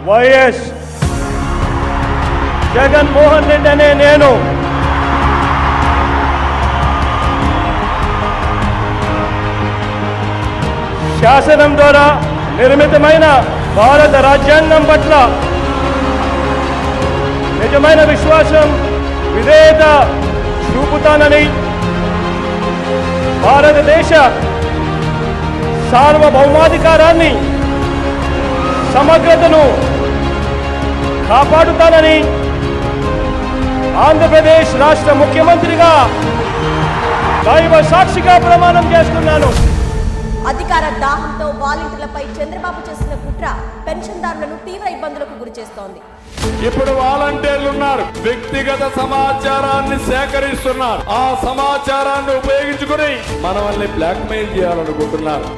YS Jaganmohan Reddy అనే నేను శాసనం ద్వారా నిర్మితమైన భారత రాజ్యాంగం పట్ల నిజమైన విశ్వాసం విధేయత చూపుతానని, భారతదేశ సార్వభౌమాధికారాన్ని సమగ్రతను కాపాడుతానని ఆంధ్రప్రదేశ్ రాష్ట్ర ముఖ్యమంత్రిగా దైవ సాక్షిగా ప్రమాణం చేస్తున్నాను. అధికార దాహంతో వాలంటీర్లపై చంద్రబాబు చేసిన కుట్ర పెన్షన్దారులను తీవ్ర ఇబ్బందులకు గురి చేస్తోంది. ఇప్పుడు వాలంటీర్లు ఉన్నారు, వ్యక్తిగత సమాచారాన్ని సేకరిస్తున్నారు. ఆ సమాచారాన్ని ఉపయోగించుకుని మనల్ని బ్లాక్మెయిల్ చేయాలనుకుంటున్నారు.